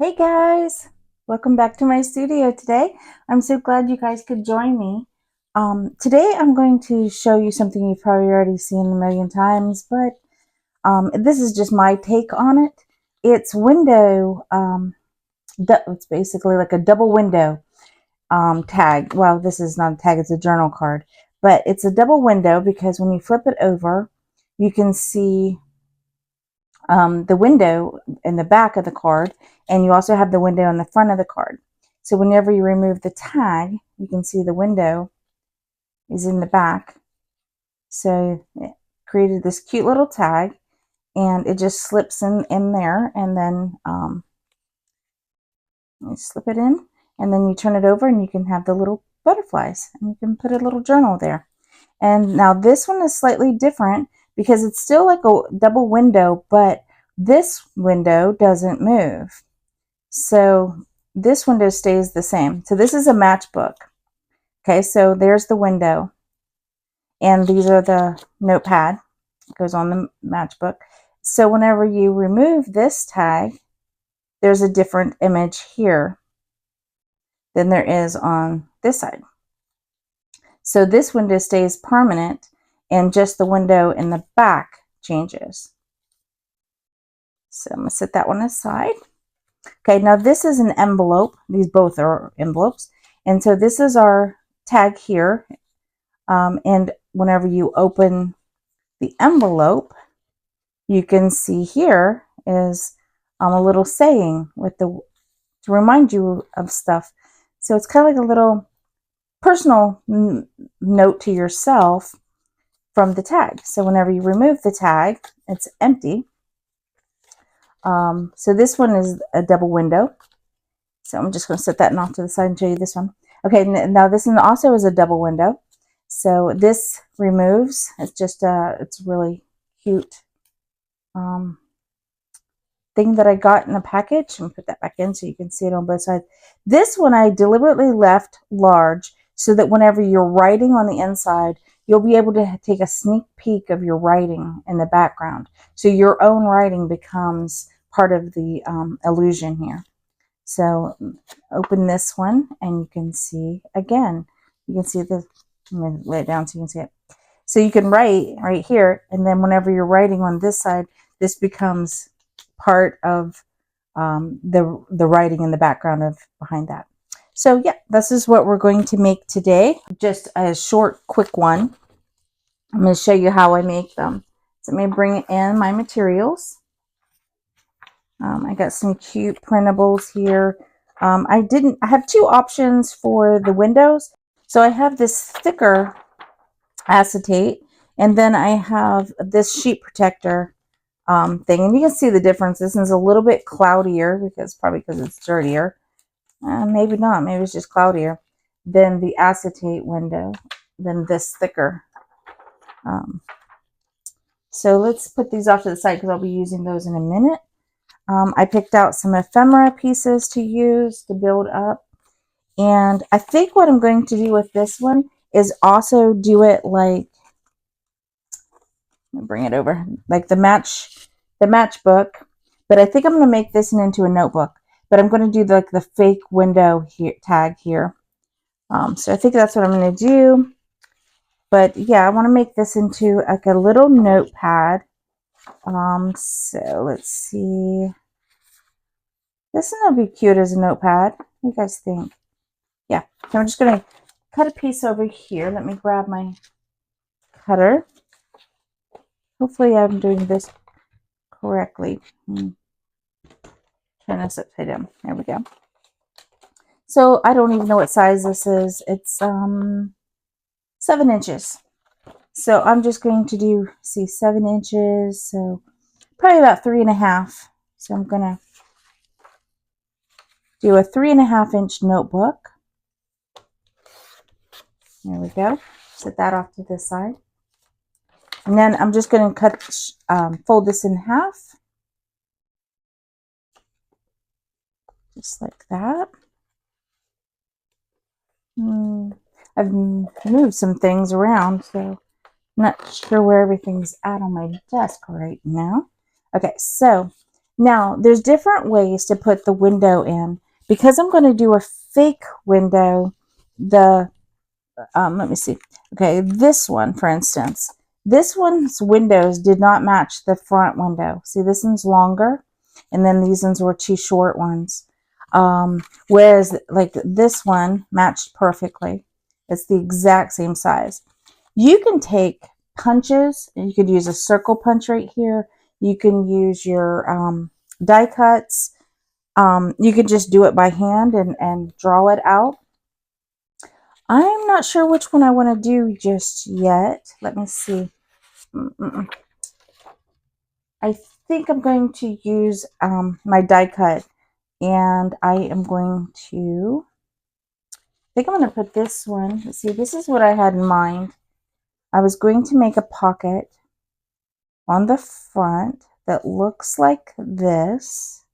Hey guys, welcome back to my studio today. I'm so glad you guys could join me. Today I'm going to show you something you've probably already seen a million times, but this is just my take on it. It's it's basically like a double window tag. Well, this is not a tag, it's a journal card, but it's a double window because when you flip it over, you can see the window in the back of the card, and you also have the window in the front of the card. So whenever you remove the tag, you can see the window is in the back. So it created this cute little tag, and it just slips in there, and then you slip it in, and then you turn it over, and you can have the little butterflies, and you can put a little journal there. And now this one is slightly different because it's still like a double window, but this window doesn't move. So this window stays the same. So this is a matchbook. Okay, so there's the window, and these are the notepad. It goes on the matchbook. So whenever you remove this tag, there's a different image here than there is on this side. So this window stays permanent, and just the window in the back changes. So I'm going to set that one aside. Okay, now this is an envelope. These both are envelopes. And so this is our tag here. And whenever you open the envelope, you can see here is a little saying with the to remind you of stuff. So it's kind of like a little personal note to yourself from the tag. So whenever you remove the tag, it's empty. So this one is a double window. So I'm just going to set that off to the side and show you this one. Okay, now this one also is a double window. So this removes. It's just it's really cute thing that I got in a package. I'm going to put that back in so you can see it on both sides. This one I deliberately left large so that whenever you're writing on the inside, you'll be able to take a sneak peek of your writing in the background. So your own writing becomes part of the illusion here. So open this one and you can see again, you can see the, I'm going to lay it down so you can see it. So you can write right here, and then whenever you're writing on this side, this becomes part of the writing in the background of behind that. So yeah, this is what we're going to make today. Just a short, quick one. I'm going to show you how I make them. So let me bring in my materials. I got some cute printables here. I have two options for the windows. So I have this thicker acetate, and then I have this sheet protector thing. And you can see the difference. This is a little bit cloudier probably because it's dirtier. Maybe not. Maybe it's just cloudier than the acetate window, than this thicker. So let's put these off to the side because I'll be using those in a minute. I picked out some ephemera pieces to use to build up. And I think what I'm going to do with this one is also do it like, let me bring it over, like the matchbook. But I think I'm going to make this into a notebook. But I'm going to do like the fake window here, tag here. So I think that's what I'm going to do. But yeah, I want to make this into like a little notepad. So let's see. This is going to be cute as a notepad. What do you guys think? Yeah, so I'm just going to cut a piece over here. Let me grab my cutter. Hopefully I'm doing this correctly. Turn this upside down. There we go. So I don't even know what size this is. It's 7 inches. So I'm just going to do, see, 7 inches. So probably about 3.5. So I'm going to do a 3.5-inch notebook. There we go. Set that off to this side. And then I'm just going to fold this in half. Just like that. I've moved some things around, so I'm not sure where everything's at on my desk right now. Okay, so Now, there's different ways to put the window in. Because I'm going to do a fake window, the let me see. Okay, this one, for instance, this one's windows did not match the front window. See, this one's longer, and then these ones were two short ones. Whereas, like this one matched perfectly. It's the exact same size. You can take punches, and you could use a circle punch right here. You can use your die cuts. You could just do it by hand and draw it out. I'm not sure which one I want to do just yet. Let me see. I think I'm going to use my die cut, and I am going to, I think I'm going to put this one. Let's see, this is what I had in mind. I was going to make a pocket on the front that looks like this,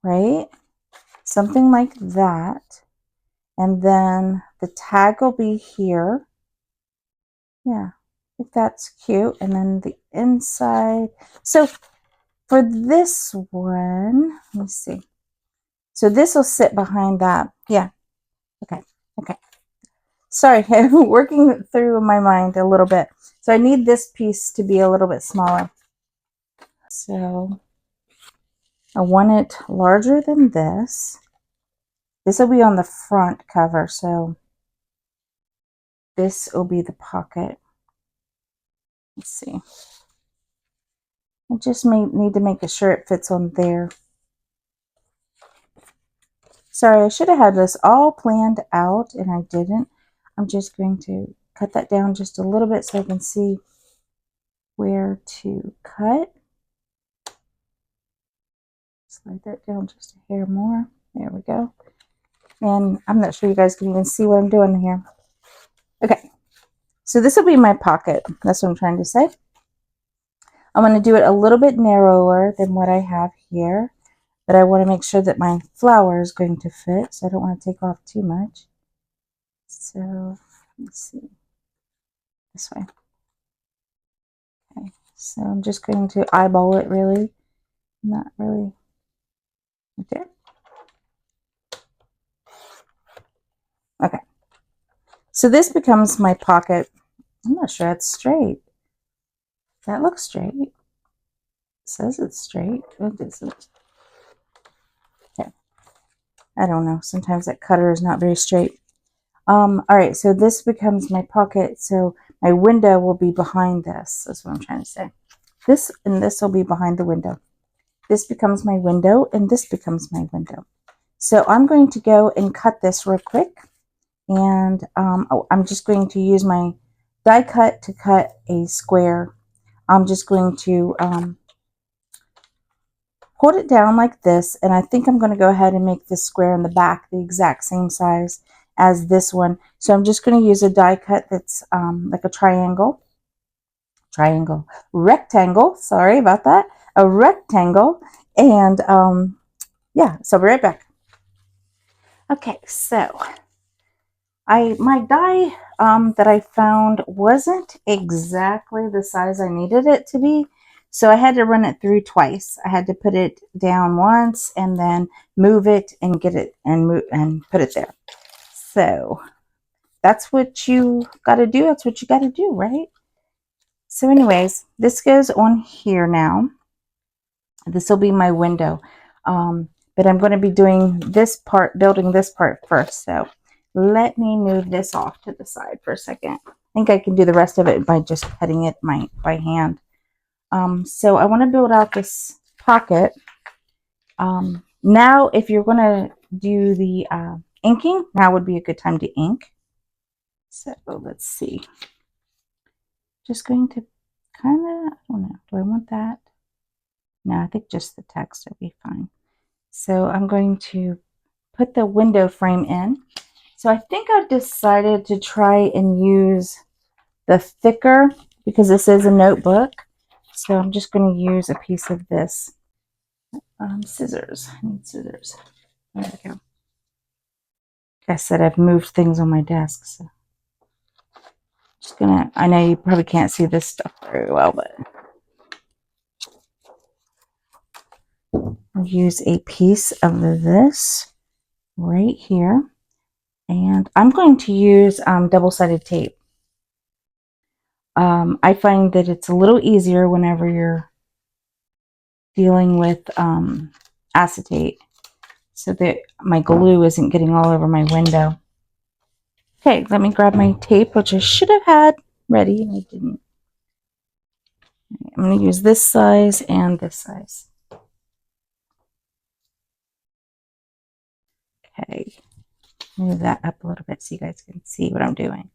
right? Something like that. And then the tag will be here. Yeah, I think that's cute. And then the inside. So for this one, let me see. So this will sit behind that. Yeah. Okay. Okay. Sorry, I'm working through my mind a little bit. So I need this piece to be a little bit smaller. So I want it larger than this. This will be on the front cover. So this will be the pocket. Let's see. I just need to make sure it fits on there. Sorry, I should have had this all planned out and I didn't. I'm just going to cut that down just a little bit so I can see where to cut. Slide that down just a hair more. There we go. And I'm not sure you guys can even see what I'm doing here. Okay, so this will be my pocket. That's what I'm trying to say. I'm going to do it a little bit narrower than what I have here, but I want to make sure that my flower is going to fit, so I don't want to take off too much. So let's see, this way. Okay, so I'm just going to eyeball it really, not really. Okay. Okay. So this becomes my pocket. I'm not sure it's straight. That looks straight. It says it's straight. It isn't. Okay. I don't know. Sometimes that cutter is not very straight. All right, so this becomes my pocket. So my window will be behind this. That's what I'm trying to say. This and this will be behind the window. This becomes my window, and this becomes my window. So I'm going to go and cut this real quick. And I'm just going to use my die cut to cut a square. I'm just going to hold it down like this, and I think I'm going to go ahead and make this square in the back the exact same size as this one. So I'm just going to use a die cut that's like a rectangle, sorry about that, a rectangle, and yeah, so I'll be right back. Okay, so my die that I found wasn't exactly the size I needed it to be, so I had to run it through twice. I had to put it down once and then move it and get it and put it there. So that's what you got to do. That's what you got to do, right? So anyways, this goes on here now. This will be my window. But I'm going to be doing this part, building this part first. So let me move this off to the side for a second. I think I can do the rest of it by just cutting it by hand. So I want to build out this pocket. Now, if you're going to do the inking, now would be a good time to ink. So let's see. Just going to kind of, I don't know, do I want that? No, I think just the text will be fine. So I'm going to put the window frame in. So I think I've decided to try and use the thicker, because this is a notebook. So I'm just going to use a piece of this. Scissors. I need scissors. There we go. Like I said, I've moved things on my desk. So just gonna, I know you probably can't see this stuff very well, but I'll use a piece of this right here. And I'm going to use double-sided tape. I find that it's a little easier whenever you're dealing with acetate, so that my glue isn't getting all over my window. Okay, let me grab my tape, which I should have had ready, and I didn't. I'm going to use this size and this size. Okay, move that up a little bit so you guys can see what I'm doing.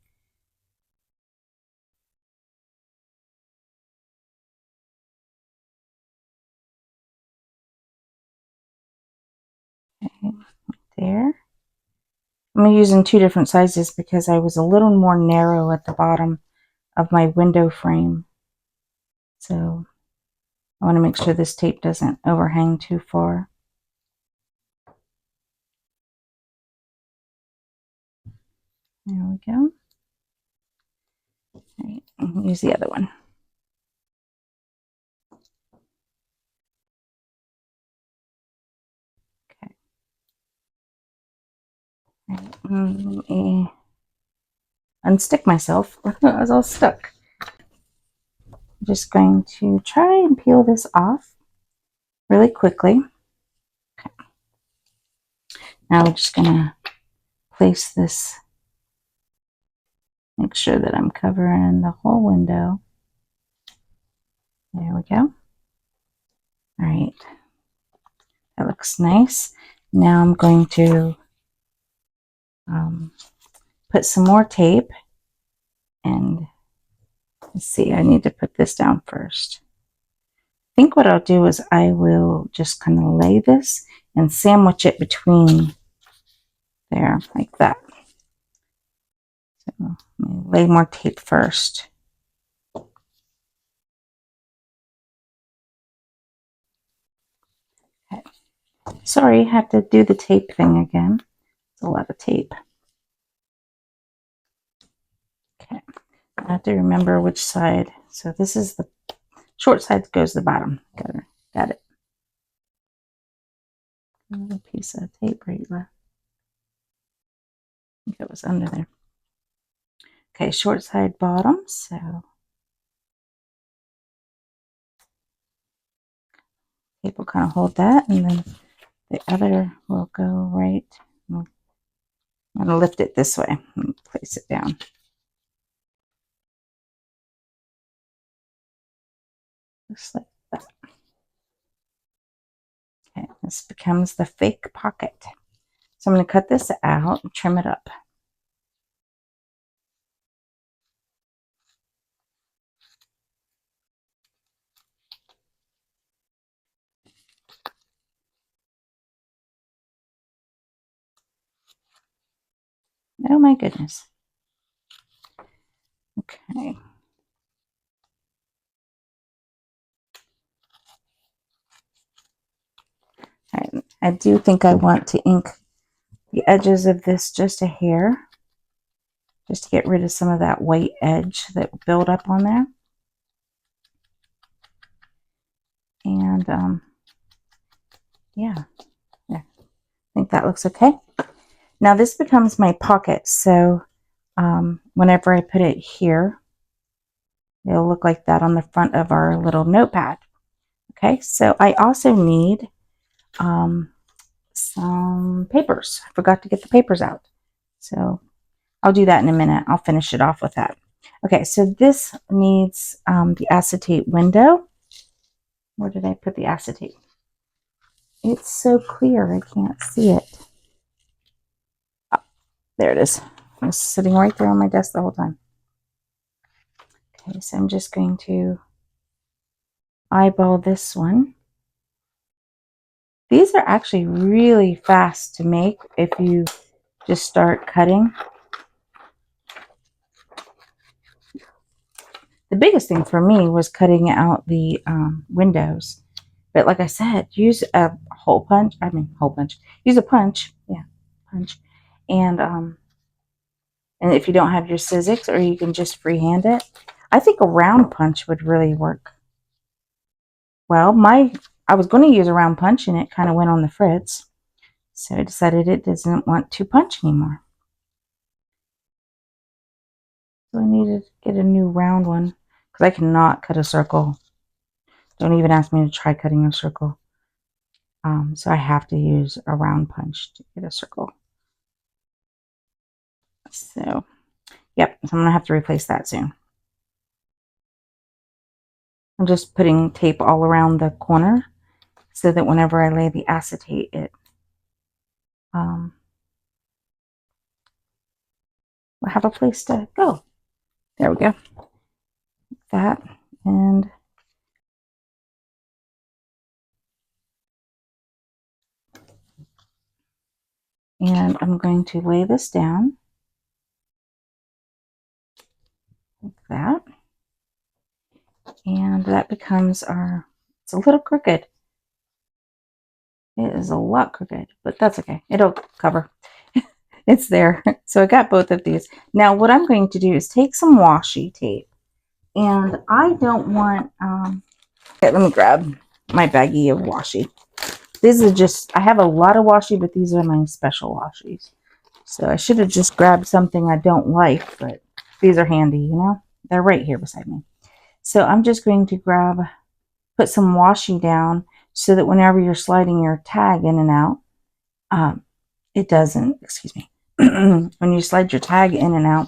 Okay, there. I'm using two different sizes because I was a little more narrow at the bottom of my window frame. So I want to make sure this tape doesn't overhang too far. There we go. All right, use the other one. Okay. All right, let me unstick myself. I was all stuck. I'm just going to try and peel this off really quickly. Okay. Now we're just going to place this, make sure that I'm covering the whole window. There we go. All right, that looks nice. Now I'm going to put some more tape, and let's see, I need to put this down first. I think what I'll do is I will just kind of lay this and sandwich it between there, like that. So let me lay more tape first. Okay. Sorry, I have to do the tape thing again. It's a lot of tape. Okay, I have to remember which side. So this is the short side, goes to the bottom. Got it. Another piece of tape right left. I think it was under there. Okay, short side bottom. So tape will kind of hold that, and then the other will go right. I'm going to lift it this way and place it down. Just like that. Okay, this becomes the fake pocket. So I'm going to cut this out and trim it up. Oh my goodness. Okay. I do think I want to ink the edges of this just a hair, just to get rid of some of that white edge that will build up on there. And yeah, I think that looks okay. Now this becomes my pocket, so whenever I put it here, it'll look like that on the front of our little notepad. Okay, so I also need some papers. I forgot to get the papers out, so I'll do that in a minute. I'll finish it off with that. Okay, so this needs the acetate window. Where did I put the acetate? It's so clear, I can't see it. Oh, there it is. It was sitting right there on my desk the whole time. Okay, so I'm just going to eyeball this one. These are actually really fast to make if you just start cutting. The biggest thing for me was cutting out the windows. But like I said, use a hole punch. Use a punch. Yeah, punch. And if you don't have your Sizzix, or you can just freehand it. I think a round punch would really work. Well, I was going to use a round punch and it kind of went on the fritz. So I decided it doesn't want to punch anymore. So I needed to get a new round one because I cannot cut a circle. Don't even ask me to try cutting a circle. So I have to use a round punch to get a circle. So, yep, so I'm going to have to replace that soon. I'm just putting tape all around the corner so that whenever I lay the acetate, it will have a place to go. There we go. That, and I'm going to lay this down like that. And that becomes our, it's a little crooked. It is a lot crooked, but that's okay. It'll cover. It's there. So I got both of these. Now what I'm going to do is take some washi tape. And I don't want, okay, let me grab my baggie of washi. These are just, I have a lot of washi, but these are my special washies. So I should have just grabbed something I don't like, but these are handy, you know? They're right here beside me. So I'm just going to put some washi down so that whenever you're sliding your tag in and out, it doesn't, excuse me, when you slide your tag in and out,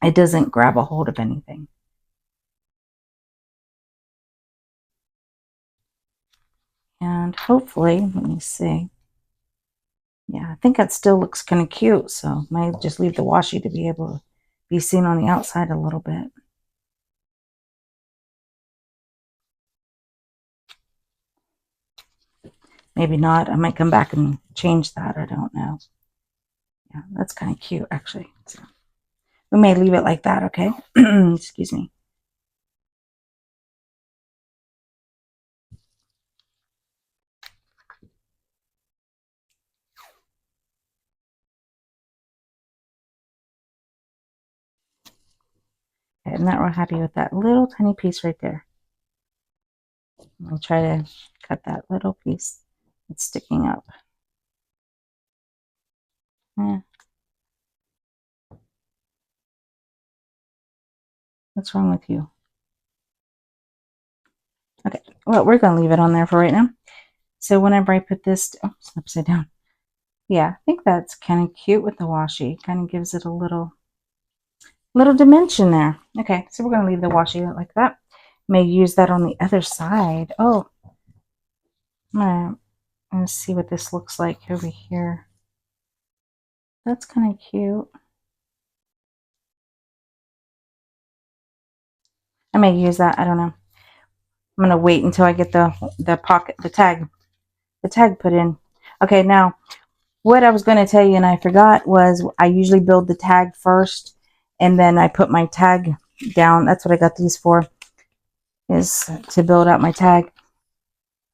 it doesn't grab a hold of anything. And hopefully, let me see. Yeah, I think that still looks kind of cute, so I might just leave the washi to be able to be seen on the outside a little bit. Maybe not. I might come back and change that. I don't know. Yeah, that's kind of cute, actually. So we may leave it like that, okay? Excuse me. Okay, I'm not real happy with that little tiny piece right there. I'll try to cut that little piece that's sticking up. Yeah. What's wrong with you? Okay, well, we're going to leave it on there for right now. So whenever I put this, oh, it's upside down. Yeah, I think that's kind of cute with the washi. Kind of gives it a little dimension there. Okay, so we're going to leave the washi like that. May use that on the other side. Oh, I'm going to see what this looks like over here. That's kind of cute. I may use that. I don't know. I'm going to wait until I get the tag put in. Okay, now what I was going to tell you and I forgot was I usually build the tag first and then I put my tag down. That's what I got these for, is to build out my tag.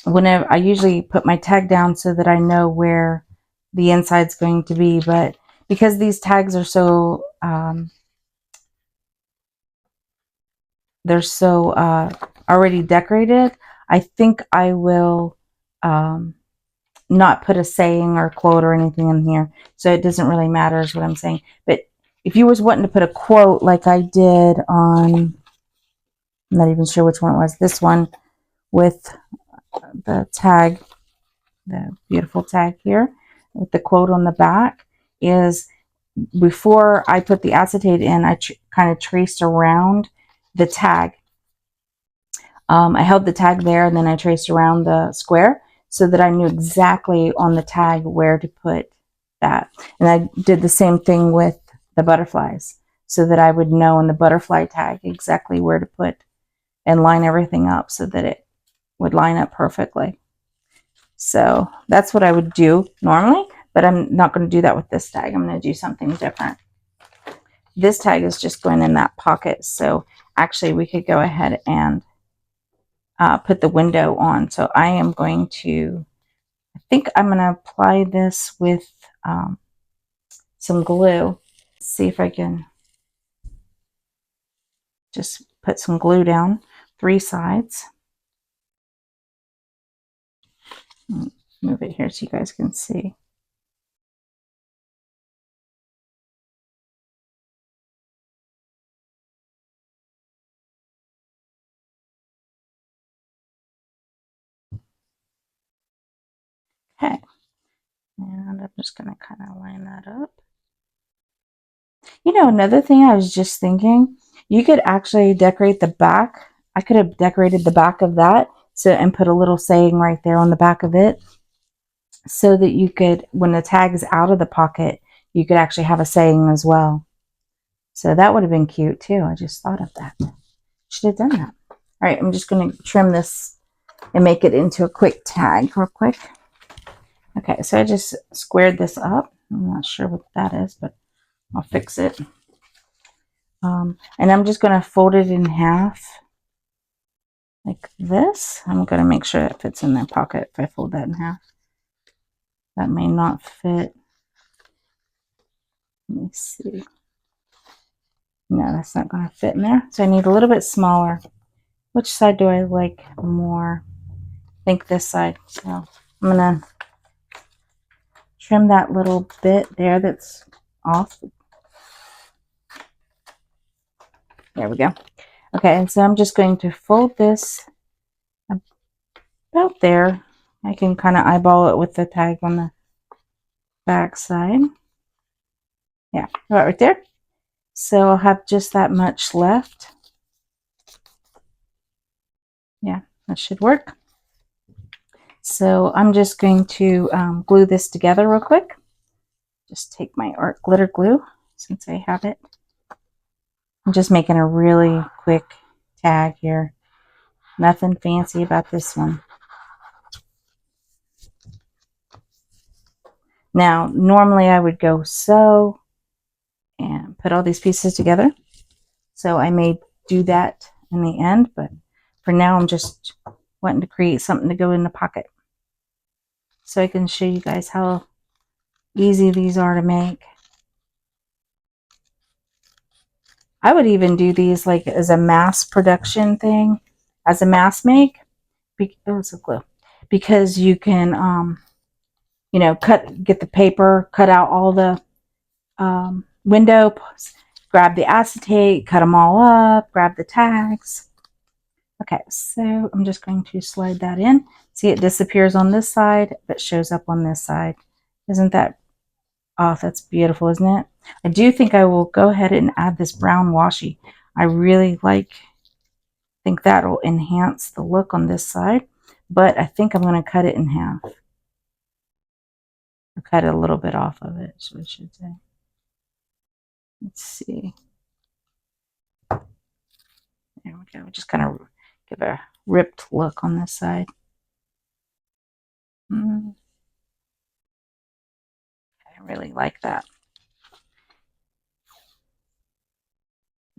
Whenever I usually put my tag down so that I know where the inside's going to be, but because these tags are so they're so already decorated, I think I will not put a saying or quote or anything in here, so it doesn't really matter is what I'm saying. But if you was wanting to put a quote like I did on, I'm not even sure which one it was, this one with the tag, the beautiful tag here with the quote on the back, is before I put the acetate in, I kind of traced around the tag. I held the tag there and then I traced around the square so that I knew exactly on the tag where to put that. And I did the same thing with the butterflies so that I would know on the butterfly tag exactly where to put and line everything up so that it would line up perfectly. So that's what I would do normally, but I'm not going to do that with this tag. I'm going to do something different. This tag is just going in that pocket. So actually we could go ahead and put the window on. So I am going to, I think I'm going to apply this with some glue. See if I can just put some glue down 3 sides. Move it here so you guys can see. Okay, and I'm just going to kind of line that up. You know, another thing I was just thinking, you could actually decorate the back. I could have decorated the back of that and put a little saying right there on the back of it so that you could, when the tag is out of the pocket, you could actually have a saying as well. So that would have been cute too. I just thought of that. Should have done that. All right, I'm just going to trim this and make it into a quick tag real quick. Okay, so I just squared this up. I'm not sure what that is, but I'll fix it. And I'm just going to fold it in half like this. I'm going to make sure that fits in that pocket if I fold that in half. That may not fit. Let me see. No, that's not going to fit in there. So I need a little bit smaller. Which side do I like more? I think this side. So I'm going to trim that little bit there that's off. There we go. Okay, and so I'm just going to fold this about there. I can kind of eyeball it with the tag on the back side. Yeah, about right there. So I'll have just that much left. Yeah, that should work. So I'm just going to glue this together real quick. Just take my art glitter glue since I have it. I'm just making a really quick tag here. Nothing fancy about this one. Now, normally I would go sew and put all these pieces together. So I may do that in the end, but for now I'm just wanting to create something to go in the pocket. So I can show you guys how easy these are to make. I would even do these like as a mass production thing, as a mass make. Oh, it's a glue. Because you can, you know, get the paper, cut out all the window, grab the acetate, cut them all up, grab the tags. Okay, so I'm just going to slide that in. See, it disappears on this side, but shows up on this side. Isn't that, oh, that's beautiful, isn't it? I do think I will go ahead and add this brown washi. I really think that'll enhance the look on this side, but I think I'm going to cut it in half. Or cut a little bit off of it, so I should say. Let's see. There we go. Just kind of give a ripped look on this side. I really like that.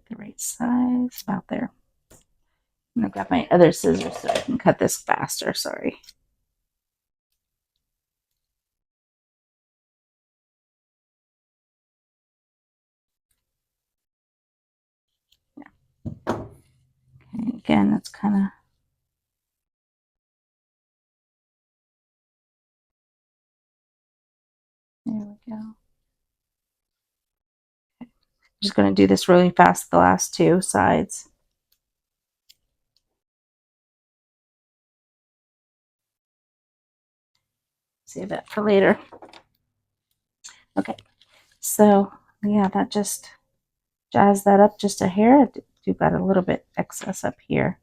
The right size, about there. I'm gonna grab my other scissors so I can cut this faster. Sorry. Yeah. Okay, again, that's kind of. There we go. Okay. I'm just going to do this really fast, the last two sides. Save that for later. Okay, so yeah, that just jazz that up just a hair. I do got a little bit excess up here.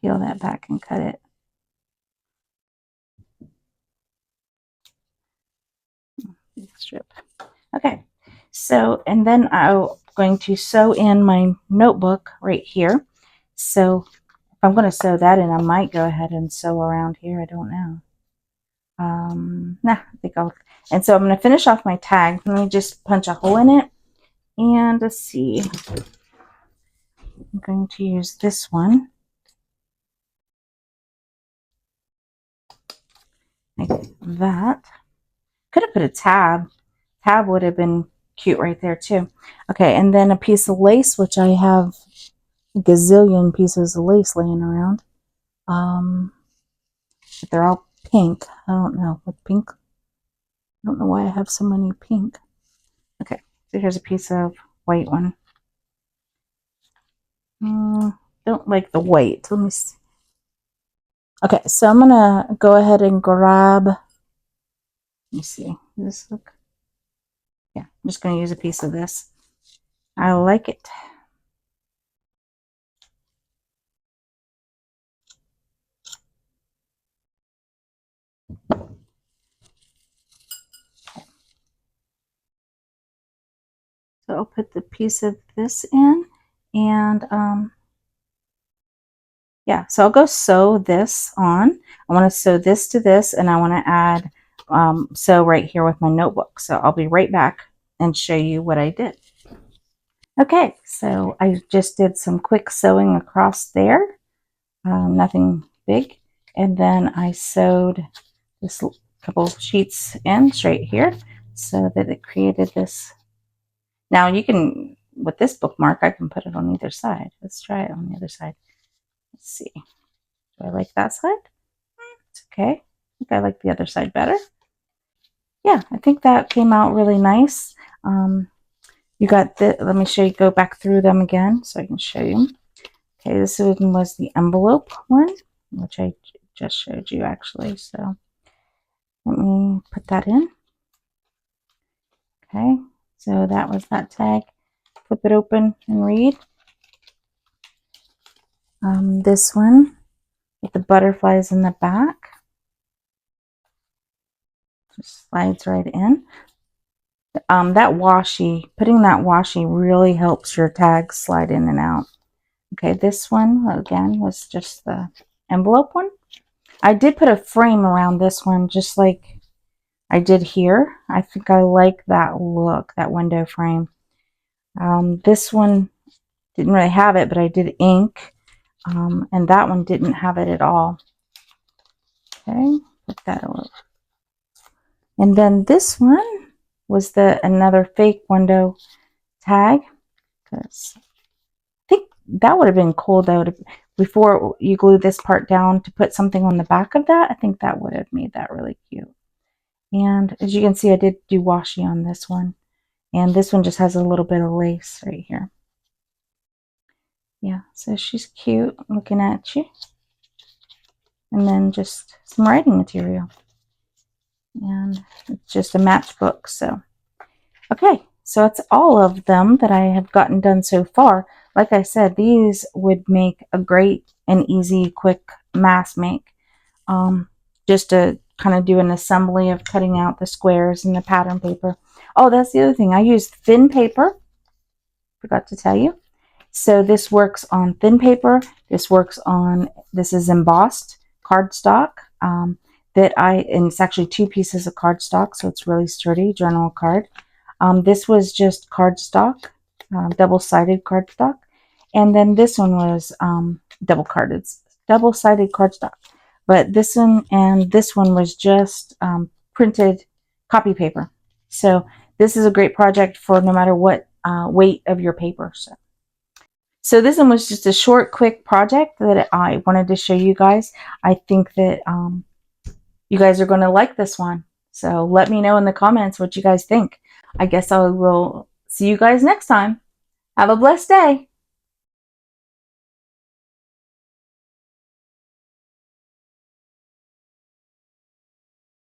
Peel that back and cut it. Strip. Okay, so and then I'm going to sew in my notebook right here. So if I'm going to sew that in, I might go ahead and sew around here. I don't know. Nah, I think I'll. And so I'm going to finish off my tag. Let me just punch a hole in it. And let's see. I'm going to use this one. Like that. Could have put a tab. Tab would have been cute right there too. Okay, and then a piece of lace, which I have a gazillion pieces of lace laying around. but they're all pink. I don't know what pink. I don't know why I have so many pink. Okay, so here's a piece of white one. Don't like the white. Let me see. Okay, so I'm gonna go ahead and grab. Let me see. Does this look? Yeah, I'm just gonna use a piece of this. I like it. So I'll put the piece of this in, and yeah, so I'll go sew this on. I want to sew this to this, and I want to add sew right here with my notebook. So I'll be right back and show you what I did. Okay, so I just did some quick sewing across there, nothing big, and then I sewed this couple sheets in straight here so that it created this. Now you can, with this bookmark, I can put it on either side. Let's try it on the other side. Let's see. Do I like that side? It's okay. I think I like the other side better. Yeah, I think that came out really nice. You got the, let me show you, go back through them again so I can show you. Okay, this one was the envelope one, which I just showed you actually. So let me put that in. Okay, so that was that tag. Flip it open and read. This one with the butterflies in the back. Just slides right in. That washi, putting that washi really helps your tags slide in and out. Okay, this one again was just the envelope one. I did put a frame around this one just like I did here. I think I like that look, that window frame. This one didn't really have it, but I did ink, and that one didn't have it at all. Okay, put that a little. And then this one was another fake window tag, because I think that would have been cool though before you glue this part down to put something on the back of that. I think that would have made that really cute. And as you can see, I did do washi on this one, and this one just has a little bit of lace right here. Yeah, so she's cute looking at you. And then just some writing material, and it's just a matchbook. So okay, so that's all of them that I have gotten done so far. Like I said, these would make a great and easy, quick mass make. Just to kind of do an assembly of cutting out the squares and the pattern paper. Oh, that's the other thing. I used thin paper. Forgot to tell you. So this works on thin paper. This works on, this is embossed cardstock. And it's actually 2 pieces of cardstock, so it's really sturdy, journal card. This was just cardstock, double-sided cardstock. And then this one was double-sided cardstock. But this one and this one was just printed copy paper. So this is a great project for no matter what weight of your paper. So this one was just a short, quick project that I wanted to show you guys. I think that you guys are going to like this one. So let me know in the comments what you guys think. I guess I will see you guys next time. Have a blessed day.